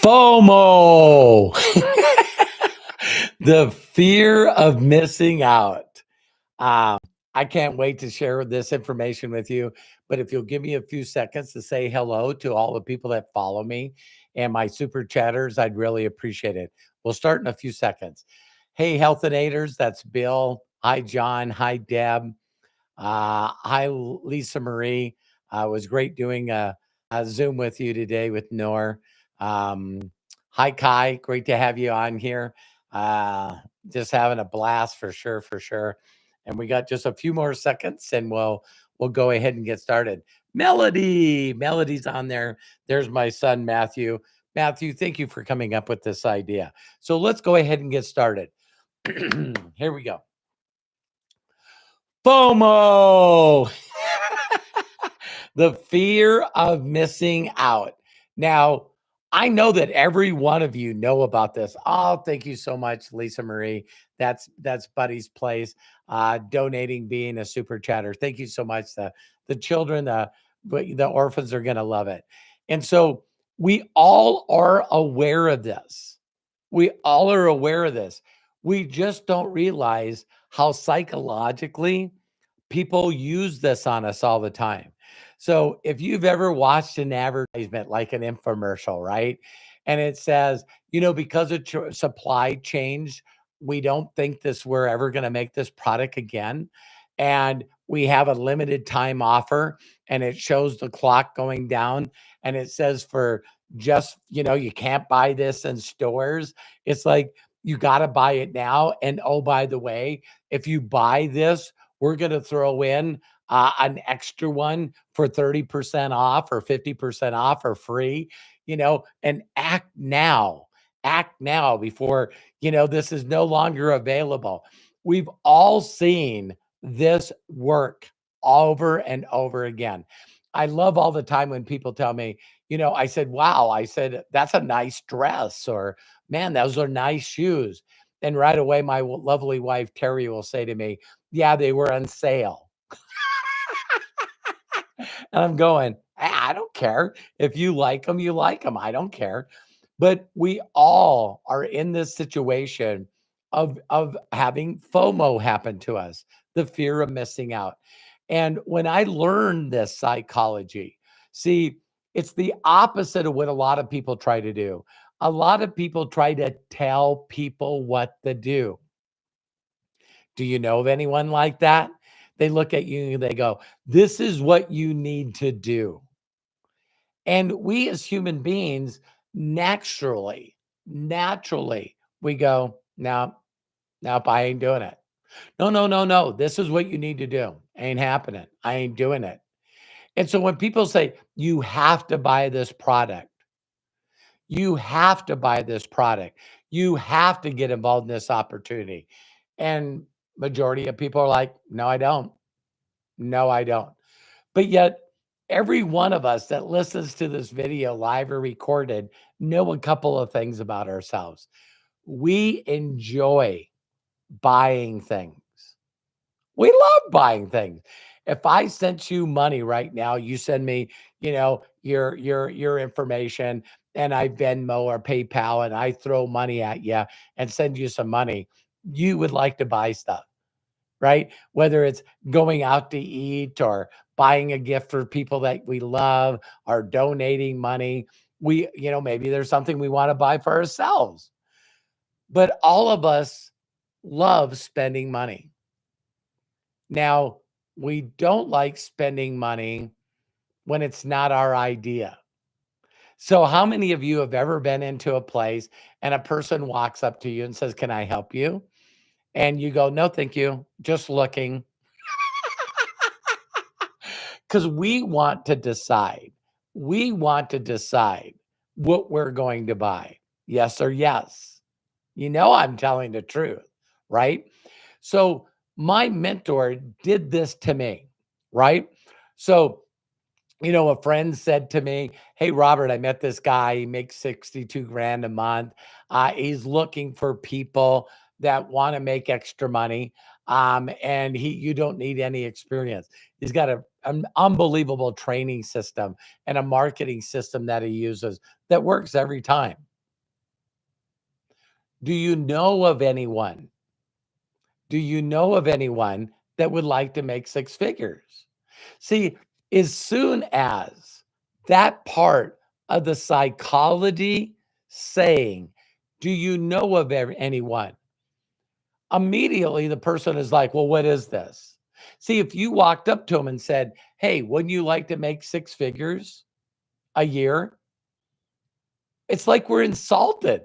FOMO, the fear of missing out. Um, I can't wait to share this information with you. But if you'll give me a few seconds to say hello to all the people that follow me and my super chatters, I'd really appreciate it. We'll start in a few seconds. Hey, Healthinators, that's Bill. Hi, John. Hi, Deb. Hi, Lisa Marie. It was great doing a Zoom with you today with Noor. Um, Hi, Kai. Great to have you on here. Uh, just having a blast for sure, for sure. And we got just a few more seconds, and we'll go ahead and get started. Melody's on there. There's my son Matthew. Matthew, thank you for coming up with this idea. So let's go ahead and get started. Here we go. FOMO, the fear of missing out. Now, I know that every one of you know about this. Oh, thank you so much, Lisa Marie. That's Buddy's Place, donating, being a super chatter. Thank you so much. The children, the orphans are going to love it. And so we all are aware of this. We all are aware of this. We just don't realize how psychologically people use this on us all the time. So if you've ever watched an advertisement like an infomercial, right? And it says, because of supply changed, we don't think we're ever going to make this product again. And we have a limited time offer, and it shows the clock going down, and it says for just, you can't buy this in stores. It's like, you got to buy it now. And oh, by the way, if you buy this, we're going to throw in an extra one for 30% off or 50% off or free, and act now before, this is no longer available. We've all seen this work over and over again. I love all the time when people tell me, I said, wow, I said, that's a nice dress, or man, those are nice shoes. And right away, my lovely wife, Terry, will say to me, yeah, they were on sale. And I'm going, I don't care. If you like them, you like them. I don't care. But we all are in this situation of having FOMO happen to us, the fear of missing out. And when I learned this psychology, see, it's the opposite of what a lot of people try to do. A lot of people try to tell people what to do. Do you know of anyone like that? They look at you and they go, this is what you need to do. And we as human beings, naturally, we go, no, nope, I ain't doing it. No. This is what you need to do. Ain't happening. I ain't doing it. And so when people say, you have to buy this product, you have to buy this product, you have to get involved in this opportunity. And majority of people are like, no, I don't. No, I don't. But yet, every one of us that listens to this video live or recorded know a couple of things about ourselves. We enjoy buying things. We love buying things. If I sent you money right now, you send me, your information, and I Venmo or PayPal, and I throw money at you and send you some money, you would like to buy stuff, right? Whether it's going out to eat or buying a gift for people that we love or donating money. Maybe there's something we want to buy for ourselves. But all of us love spending money. Now, we don't like spending money when it's not our idea. So how many of you have ever been into a place and a person walks up to you and says, "Can I help you?" And you go, "No, thank you. Just looking." Because we want to decide. We want to decide what we're going to buy. Yes or yes. I'm telling the truth, right? So my mentor did this to me, right? So, a friend said to me, "Hey, Robert, I met this guy. He makes 62 grand a month. He's looking for people that want to make extra money. And you don't need any experience. He's got an unbelievable training system and a marketing system that he uses that works every time." Do you know of anyone? Do you know of anyone that would like to make six figures? See, as soon as that part of the psychology saying, do you know of anyone? Immediately the person is like, well, what is this? See, if you walked up to them and said, hey, wouldn't you like to make six figures a year? It's like we're insulted.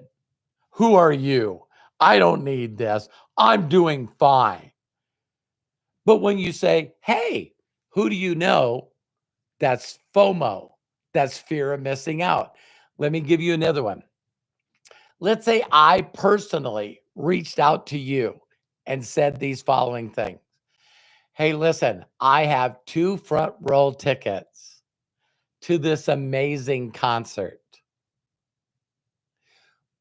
Who are you? I don't need this. I'm doing fine. But when you say, hey, who do you know? That's FOMO. That's fear of missing out. Let me give you another one. Let's say I personally reached out to you and said these following things. Hey, listen, I have 2 front row tickets to this amazing concert.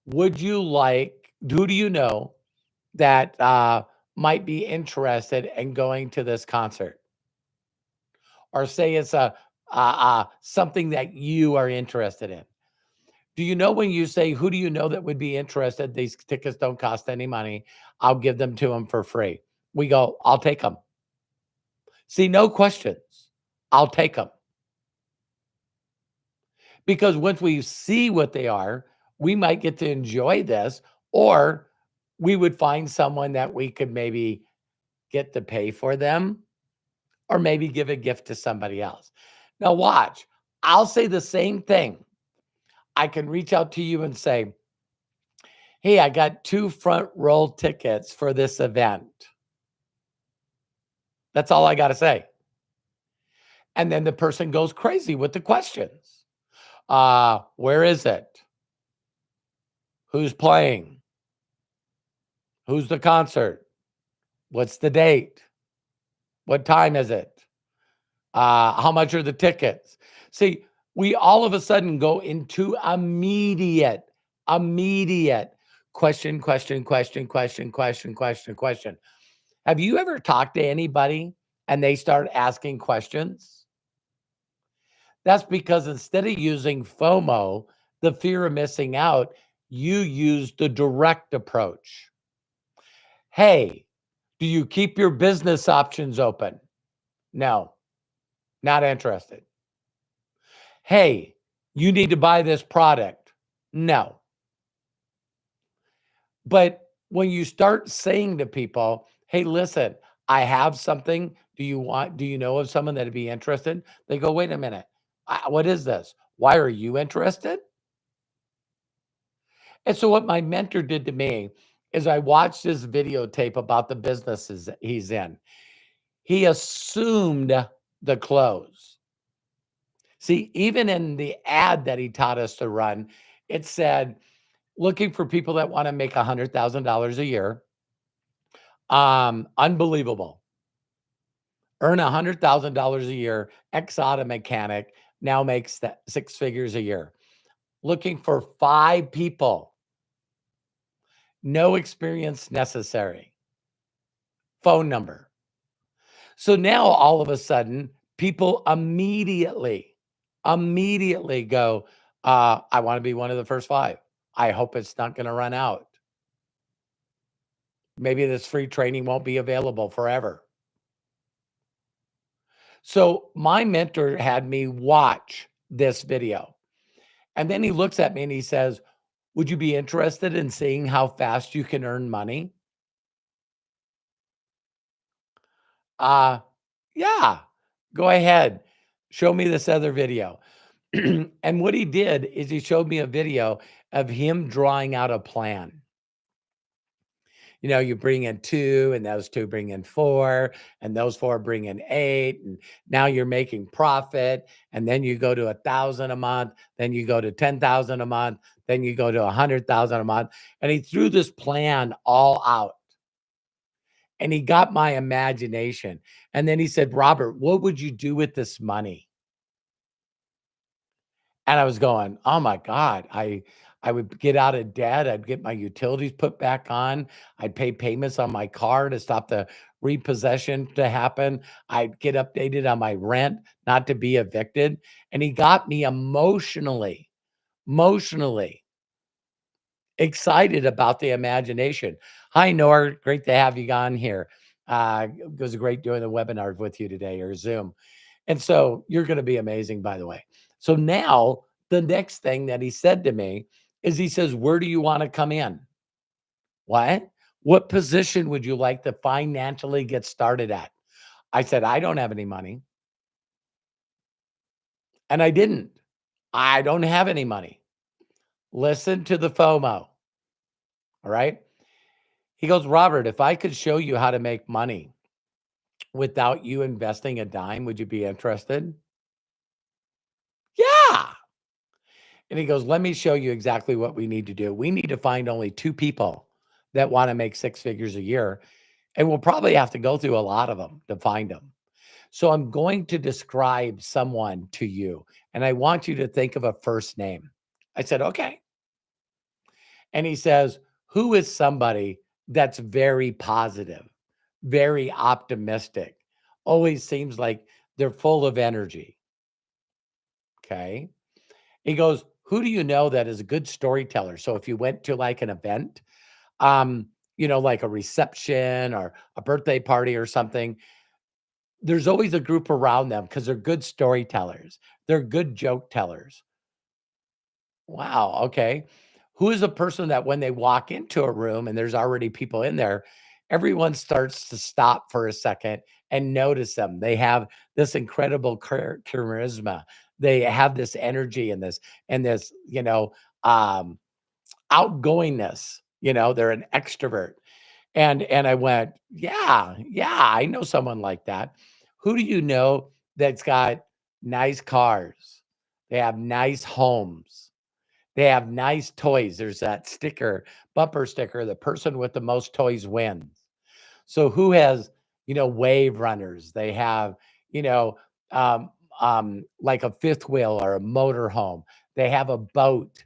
Would you like, who do you know that might be interested in going to this concert? Or say it's something that you are interested in. Do you know when you say, who do you know that would be interested? These tickets don't cost any money. I'll give them to them for free. We go, I'll take them. See, no questions. I'll take them. Because once we see what they are, we might get to enjoy this, or we would find someone that we could maybe get to pay for them, or maybe give a gift to somebody else. Now, watch, I'll say the same thing. I can reach out to you and say, hey, I got 2 front row tickets for this event. That's all I got to say. And then the person goes crazy with the questions. Where is it? Who's playing? Who's the concert? What's the date? What time is it? How much are the tickets? See, we all of a sudden go into immediate question, question, question, question, question, question, question. Have you ever talked to anybody and they start asking questions? That's because instead of using FOMO, the fear of missing out, you use the direct approach. Hey, do you keep your business options open? No, not interested. Hey, you need to buy this product. No. But when you start saying to people, hey, listen, I have something. Do you know of someone that'd be interested? They go, wait a minute. What is this? Why are you interested? And so what my mentor did to me is I watched this videotape about the businesses he's in. He assumed the close. See, even in the ad that he taught us to run, it said, looking for people that want to make $100,000 a year. Unbelievable. Earn $100,000 a year, ex-auto mechanic, now makes that 6 figures a year. Looking for 5 people. No experience necessary. Phone number. So now all of a sudden, people immediately go, I want to be one of the first 5. I hope it's not going to run out. Maybe this free training won't be available forever. So my mentor had me watch this video. And then he looks at me and he says, would you be interested in seeing how fast you can earn money? Uh, yeah, go ahead. Show me this other video. And what he did is he showed me a video of him drawing out a plan. You know, you bring in 2 and those 2 bring in 4 and those 4 bring in 8. And now you're making profit. And then you go to 1,000 a month. Then you go to 10,000 a month. Then you go to 100,000 a month. And he threw this plan all out. And he got my imagination. And then he said, Robert, what would you do with this money? And I was going, oh my God, I would get out of debt. I'd get my utilities put back on. I'd pay payments on my car to stop the repossession to happen. I'd get updated on my rent, not to be evicted. And he got me emotionally excited about the imagination. Hi, Nor. Great to have you on here. It was great doing the webinar with you today or Zoom. And so you're going to be amazing, by the way. So now the next thing that he said to me is he says, where do you want to come in? What? What position would you like to financially get started at? I said, I don't have any money. And I didn't. I don't have any money. Listen to the FOMO. All right. He goes, Robert, if I could show you how to make money without you investing a dime, would you be interested? Yeah. And he goes, let me show you exactly what we need to do. We need to find only two people that want to make six figures a year. And we'll probably have to go through a lot of them to find them. So I'm going to describe someone to you, and I want you to think of a first name. I said, okay. And he says, who is somebody that's very positive, very optimistic, always seems like they're full of energy? Okay. He goes, who do you know that is a good storyteller? So if you went to like an event, like a reception or a birthday party or something, there's always a group around them because they're good storytellers. They're good joke tellers. Wow. Okay. Who is a person that when they walk into a room and there's already people in there, everyone starts to stop for a second and notice them? They have this incredible charisma. They have this energy and this, outgoingness. They're an extrovert. And I went, yeah, I know someone like that. Who do you know that's got nice cars? They have nice homes. They have nice toys. There's that sticker, bumper sticker, the person with the most toys wins. So who has, wave runners? They have, you know, um, like a fifth wheel or a motor home. They have a boat.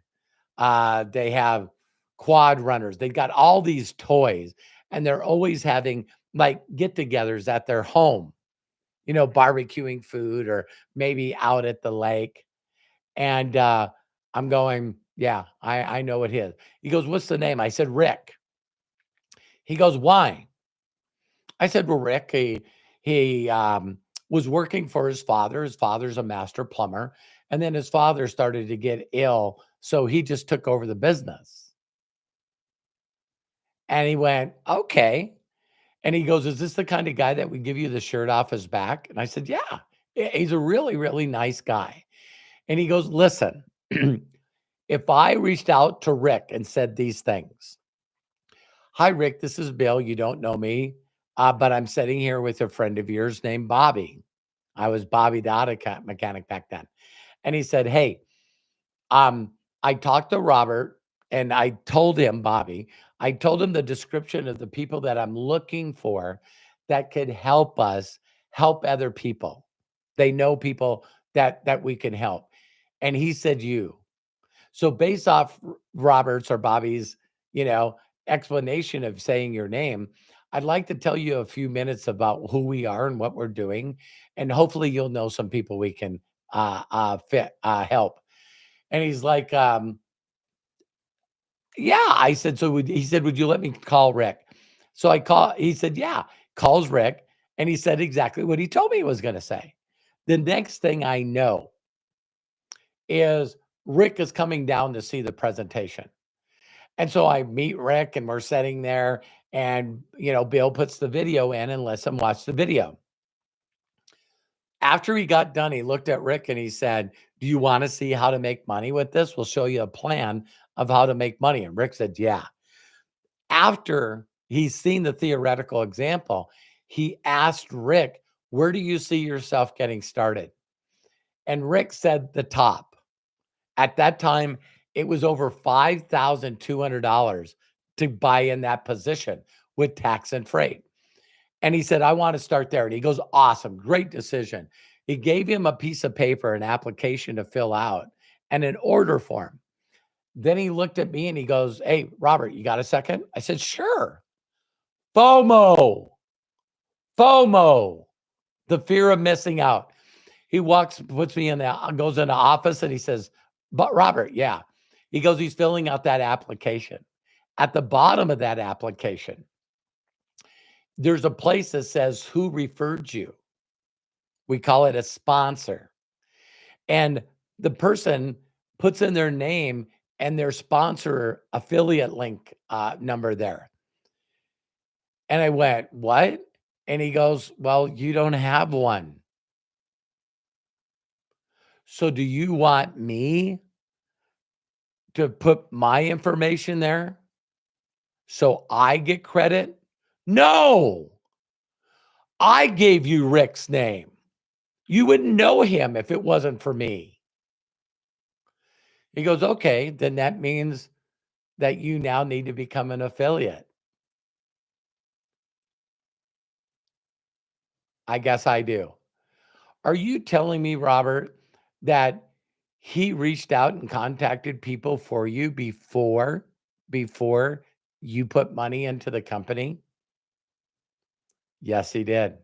They have quad runners. They've got all these toys, and they're always having like get-togethers at their home, barbecuing food or maybe out at the lake. And I'm going, yeah, I know what his. He goes, what's the name? I said, Rick. He goes, why? I said, well, Rick, he was working for his father. His father's a master plumber. And then his father started to get ill. So he just took over the business. And he went, okay. And he goes, is this the kind of guy that would give you the shirt off his back? And I said, yeah, he's a really, really nice guy. And he goes, listen, if I reached out to Rick and said these things, hi, Rick, this is Bill. You don't know me, but I'm sitting here with a friend of yours named Bobby. I was Bobby the auto mechanic back then. And he said, hey, I talked to Robert and I told him, Bobby, I told him the description of the people that I'm looking for that could help us help other people. They know people that we can help. And he said, you. So based off Robert's or Bobby's, you know, explanation of saying your name, I'd like to tell you a few minutes about who we are and what we're doing, and hopefully you'll know some people we can fit help. And he's like, yeah. I said, so he said, would you let me call Rick? So I call. He said, yeah. Calls Rick, and he said exactly what he told me he was going to say. The next thing I know is Rick is coming down to see the presentation. And so I meet Rick and we're sitting there and, Bill puts the video in and lets him watch the video. After he got done, he looked at Rick and he said, do you want to see how to make money with this? We'll show you a plan of how to make money. And Rick said, yeah. After he's seen the theoretical example, he asked Rick, where do you see yourself getting started? And Rick said the top. At that time, it was over $5,200 to buy in that position with tax and freight. And he said, I want to start there. And he goes, awesome, great decision. He gave him a piece of paper, an application to fill out, and an order form. Then he looked at me and he goes, hey, Robert, you got a second? I said, sure. FOMO, FOMO, the fear of missing out. He puts me in the, goes in the office and he says, but Robert, yeah. He goes, he's filling out that application. At the bottom of that application, there's a place that says who referred you. We call it a sponsor. And the person puts in their name and their sponsor affiliate link number there. And I went, what? And he goes, well, you don't have one. So do you want me to put my information there so I get credit? No, I gave you Rick's name. You wouldn't know him if it wasn't for me. He goes, okay, then that means that you now need to become an affiliate. I guess I do. Are you telling me, Robert, that he reached out and contacted people for you before you put money into the company? Yes, he did.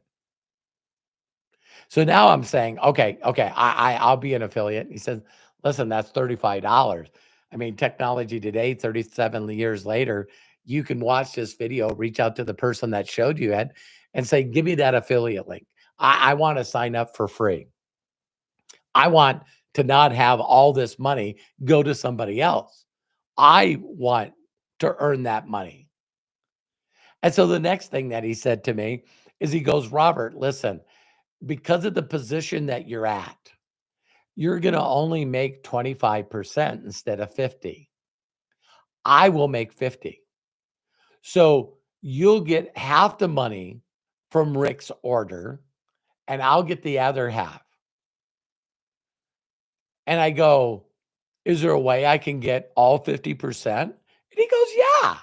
So now I'm saying, okay, I'll be an affiliate. He says, listen, that's $35. I mean, technology today, 37 years later, you can watch this video, reach out to the person that showed you it, and say, give me that affiliate link. I want to sign up for free. I want to not have all this money go to somebody else. I want to earn that money. And so the next thing that he said to me is he goes, Robert, listen, because of the position that you're at, you're going to only make 25% instead of 50. I will make 50. So you'll get half the money from Rick's order and I'll get the other half. And I go, is there a way I can get all 50%? And he goes, yeah.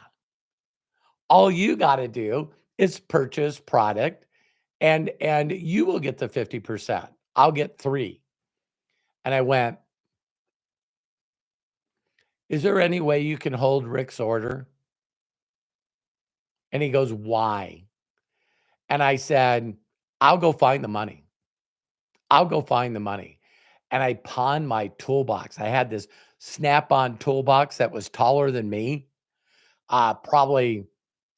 All you got to do is purchase product and you will get the 50%. I'll get 3. And I went, is there any way you can hold Rick's order? And he goes, why? And I said, I'll go find the money. I'll go find the money. And I pawned my toolbox. I had this Snap-on toolbox that was taller than me. Probably,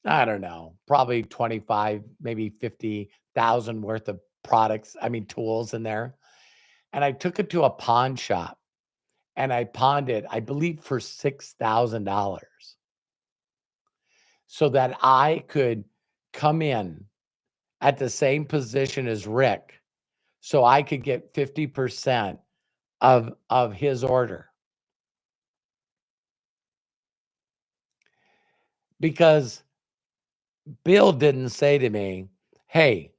I don't know, probably 25, maybe 50,000 worth of products. I mean, tools in there. And I took it to a pawn shop and I pawned it, I believe, for $6,000 so that I could come in at the same position as Rick so I could get 50% of his order. Because Bill didn't say to me, hey,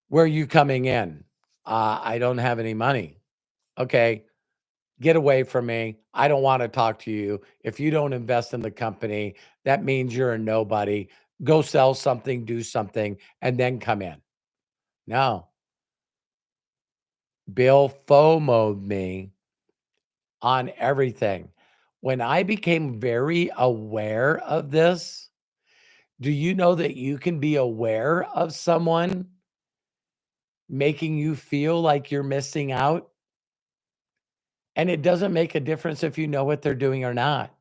where are you coming in? I don't have any money. Okay, get away from me. I don't want to talk to you. If you don't invest in the company, that means you're a nobody. Go sell something, do something, and then come in. No. Bill FOMO'd me on everything. When I became very aware of this, do you know that you can be aware of someone making you feel like you're missing out? And it doesn't make a difference if you know what they're doing or not.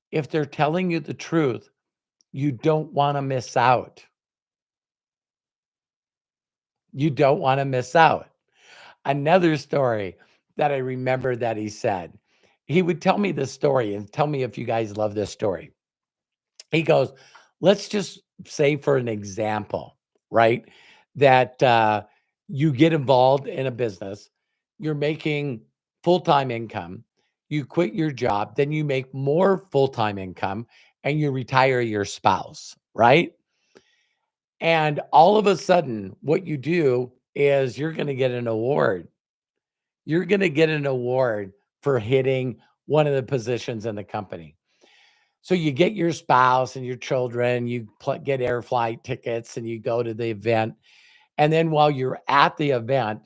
If they're telling you the truth, you don't want to miss out. You don't want to miss out. Another story that I remember that he said, he would tell me this story and tell me if you guys love this story. He goes, let's just say for an example, right? That you get involved in a business, you're making full-time income, you quit your job, then you make more full-time income and you retire your spouse, right? And all of a sudden, what you do is you're going to get an award. You're going to get an award for hitting one of the positions in the company. So you get your spouse and your children, you get air flight tickets and you go to the event. And then while you're at the event,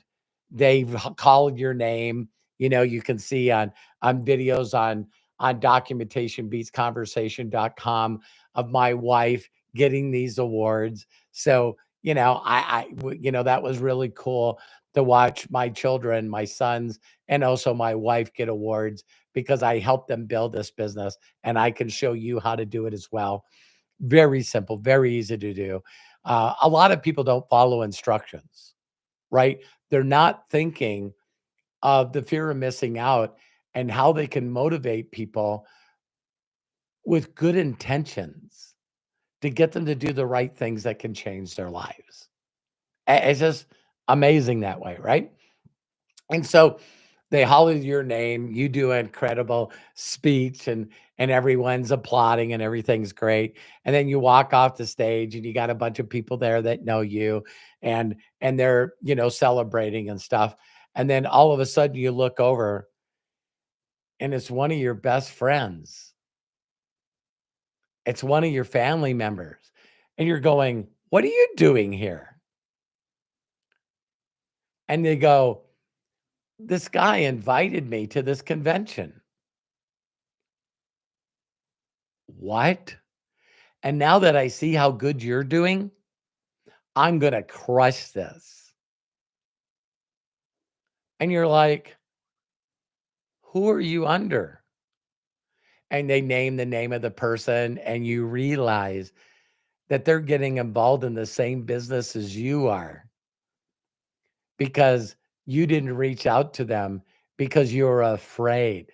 they've called your name. You know, you can see on videos on documentationbeatsconversation.com of my wife getting these awards. So, that was really cool to watch my children, my sons, and also my wife get awards because I helped them build this business and I can show you how to do it as well. Very simple, very easy to do. A lot of people don't follow instructions, right? They're not thinking of the fear of missing out and how they can motivate people with good intentions to get them to do the right things that can change their lives. It's just amazing that way, right? And so they holler your name, you do an incredible speech and everyone's applauding and everything's great. And then you walk off the stage and you got a bunch of people there that know you and they're, celebrating and stuff. And then all of a sudden you look over and it's one of your best friends. It's one of your family members. And you're going, "What are you doing here?" And they go, "This guy invited me to this convention." What? And now that I see how good you're doing, I'm gonna crush this. And you're like, "Who are you under?" And they name the name of the person, and you realize that they're getting involved in the same business as you are because you didn't reach out to them because you were afraid.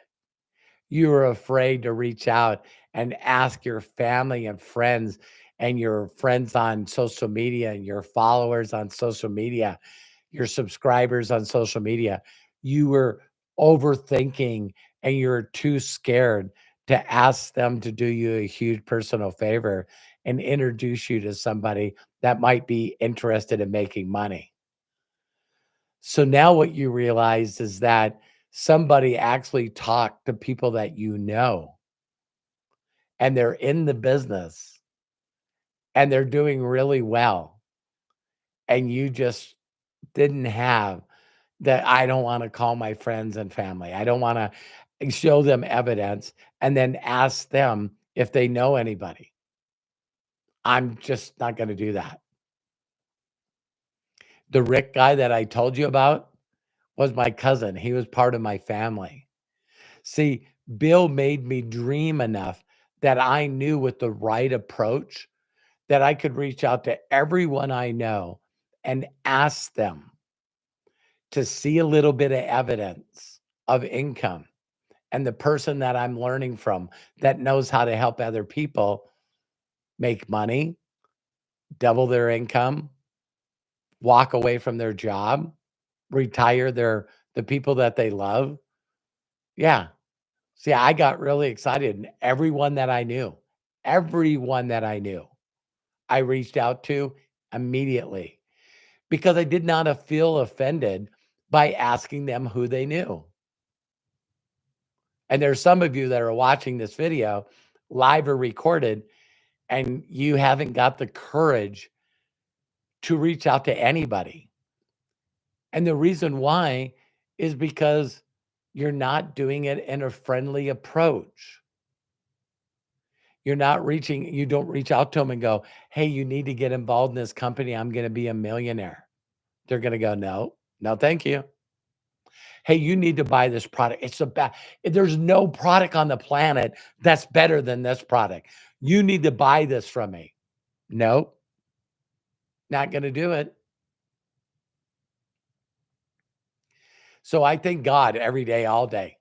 You were afraid to reach out and ask your family and friends and your friends on social media and your followers on social media, your subscribers on social media. You were overthinking and you're too scared to ask them to do you a huge personal favor and introduce you to somebody that might be interested in making money. So now what you realize is that somebody actually talked to people that you know, and they're in the business and they're doing really well. And you just didn't have that. I don't want to call my friends and family. I don't want to show them evidence and then ask them if they know anybody. I'm just not going to do that. The Rick guy that I told you about was my cousin. He was part of my family. See, Bill made me dream enough that I knew with the right approach that I could reach out to everyone I know and ask them to see a little bit of evidence of income and the person that I'm learning from that knows how to help other people make money, double their income, walk away from their job, retire the people that they love. Yeah. See, I got really excited and everyone that I knew, I reached out to immediately because I did not feel offended by asking them who they knew. And there's some of you that are watching this video live or recorded, and you haven't got the courage to reach out to anybody. And the reason why is because you're not doing it in a friendly approach. You don't reach out to them and go, "Hey, you need to get involved in this company. I'm going to be a millionaire." They're going to go, "No, no, thank you." "Hey, you need to buy this product. There's no product on the planet that's better than this product. You need to buy this from me." "Nope, not going to do it." So I thank God every day, all day,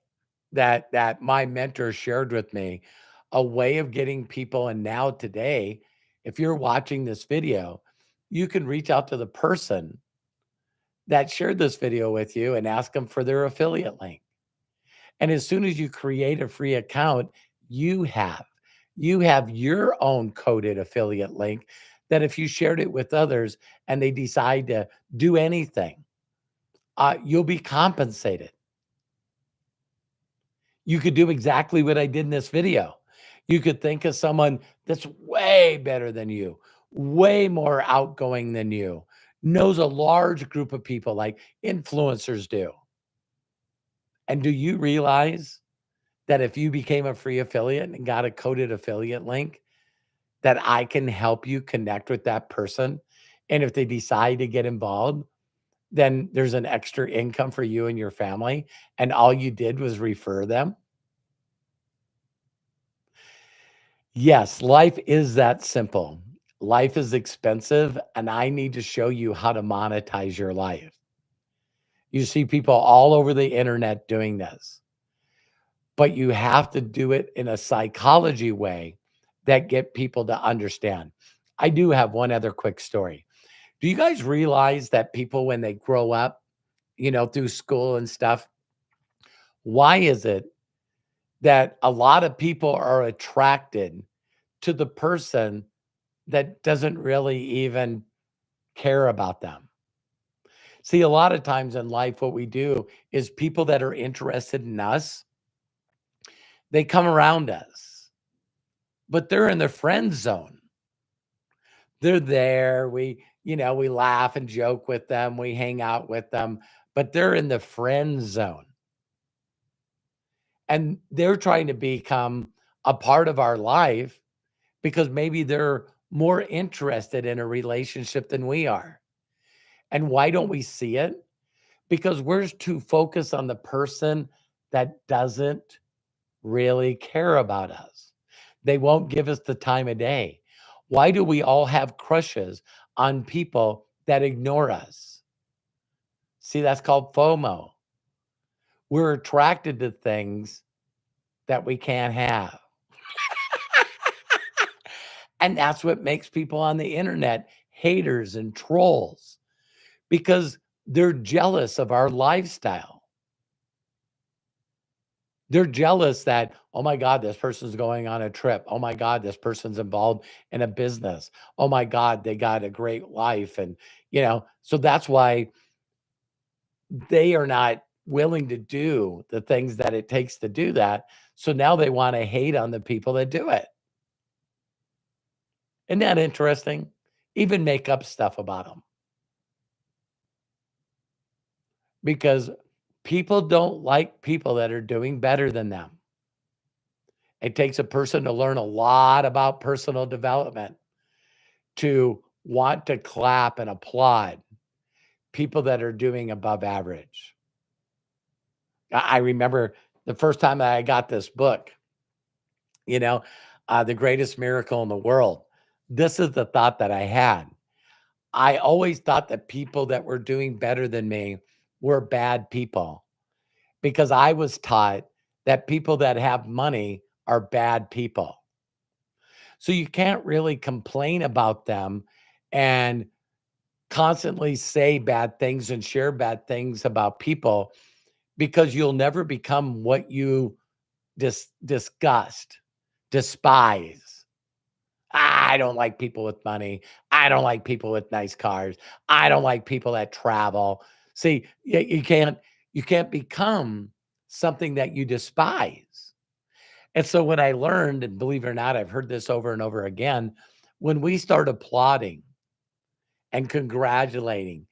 that my mentor shared with me a way of getting people. And now today, if you're watching this video, you can reach out to the person that shared this video with you and ask them for their affiliate link. And as soon as you create a free account, you have you have your own coded affiliate link that if you shared it with others and they decide to do anything, you'll be compensated. You could do exactly what I did in this video. You could think of someone that's way better than you, way more outgoing than you, knows a large group of people like influencers do. And do you realize that if you became a free affiliate and got a coded affiliate link, that I can help you connect with that person? And if they decide to get involved, then there's an extra income for you and your family. And all you did was refer them. Yes, life is that simple. Life is expensive, and I need to show you how to monetize your life. You see people all over the internet doing this, but you have to do it in a psychology way that get people to understand. I do have one other quick story. Do you guys realize that people, when they grow up, through school and stuff, why is it that a lot of people are attracted to the person that doesn't really even care about them? See, a lot of times in life, what we do is people that are interested in us, they come around us, but they're in the friend zone. They're there. We laugh and joke with them. We hang out with them, but they're in the friend zone and they're trying to become a part of our life because maybe they're more interested in a relationship than we are. And why don't we see it? Because we're too focused on the person that doesn't really care about us. They won't give us the time of day. Why do we all have crushes on people that ignore us? See, that's called FOMO. We're attracted to things that we can't have. And that's what makes people on the internet haters and trolls because they're jealous of our lifestyle. They're jealous that, oh my God, this person's going on a trip. Oh my God, this person's involved in a business. Oh my God, they got a great life. And, so that's why they are not willing to do the things that it takes to do that. So now they want to hate on the people that do it. Isn't that interesting? Even make up stuff about them because people don't like people that are doing better than them. It takes a person to learn a lot about personal development to want to clap and applaud people that are doing above average. I remember the first time that I got this book, you know, The Greatest Miracle in the World. This is the thought that I had. I always thought that people that were doing better than me were bad people because I was taught that people that have money are bad people. So you can't really complain about them and constantly say bad things and share bad things about people because you'll never become what you disgust, despise. I don't like people with money. I don't like people with nice cars. I don't like people that travel. See, you can't become something that you despise. And so when I learned, and believe it or not, I've heard this over and over again, when we start applauding and congratulating.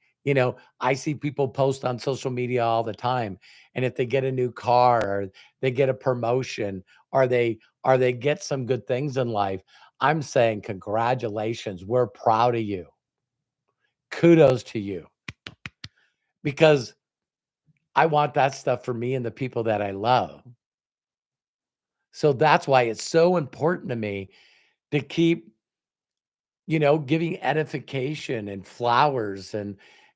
I see people post on social media all the time. And if they get a new car or they get a promotion or they get some good things in life, I'm saying congratulations. We're proud of you. Kudos to you. Because I want that stuff for me and the people that I love. So that's why it's so important to me to keep giving edification and flowers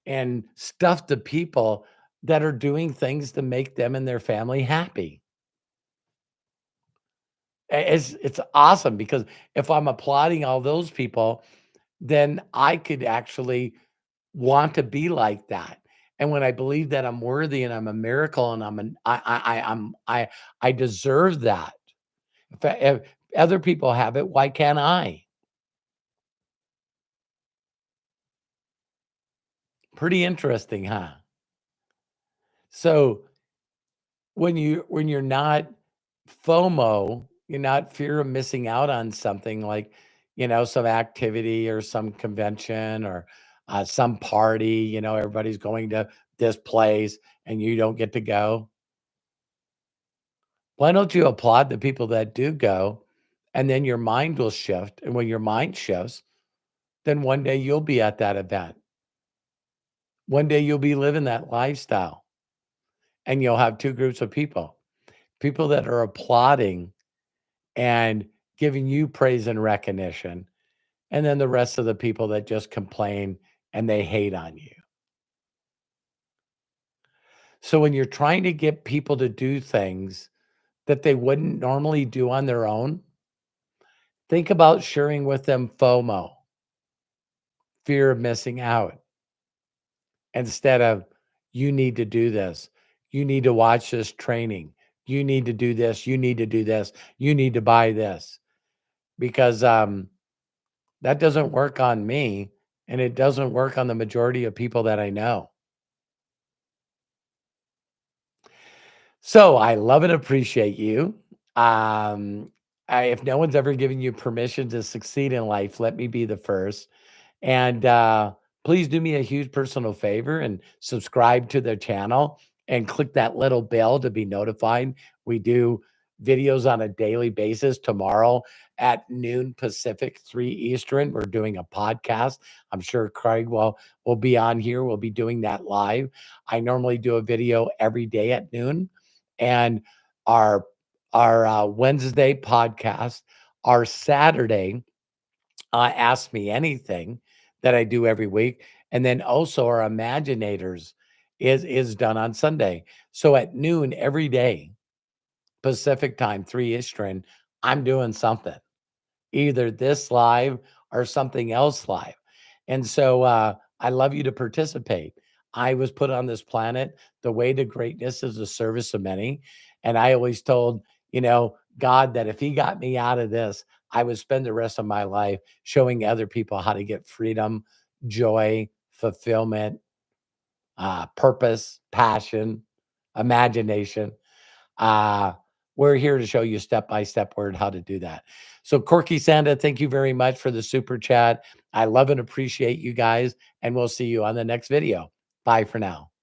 and stuff to people that are doing things to make them and their family happy. It's awesome because if I'm applauding all those people, then I could actually want to be like that. And when I believe that I'm worthy and I'm a miracle and I deserve that. If other people have it, why can't I? Pretty interesting, huh? So when you're not FOMO, you're not fear of missing out on something like, some activity or some convention or some party, everybody's going to this place and you don't get to go. Why don't you applaud the people that do go? And then your mind will shift. And when your mind shifts, then one day you'll be at that event. One day you'll be living that lifestyle and you'll have two groups of people that are applauding and giving you praise and recognition, and then the rest of the people that just complain and they hate on you. So when you're trying to get people to do things that they wouldn't normally do on their own, think about sharing with them FOMO, fear of missing out, instead of, you need to do this. You need to watch this training. You need to do this. You need to do this. You need to buy this because that doesn't work on me and it doesn't work on the majority of people that I know. So I love and appreciate you. Um, if no one's ever given you permission to succeed in life, let me be the first. And please do me a huge personal favor and subscribe to the channel and click that little bell to be notified. We do videos on a daily basis. Tomorrow at noon Pacific, 3 Eastern, we're doing a podcast. I'm sure Craig will be on here. We'll be doing that live. I normally do a video every day at noon, and our Wednesday podcast, our Saturday Ask Me Anything that I do every week. And then also our Imaginators is done on Sunday. So at noon every day, Pacific time, 3 Eastern, I'm doing something, either this live or something else live. And so I love you to participate. I was put on this planet. The way to greatness is the service of many. And I always told, God, that if he got me out of this, I would spend the rest of my life showing other people how to get freedom, joy, fulfillment, purpose, passion, imagination. Uh, we're here to show you step by step word how to do that. So, Corky Sanda, thank you very much for the super chat. I love and appreciate you guys, and we'll see you on the next video. Bye for now.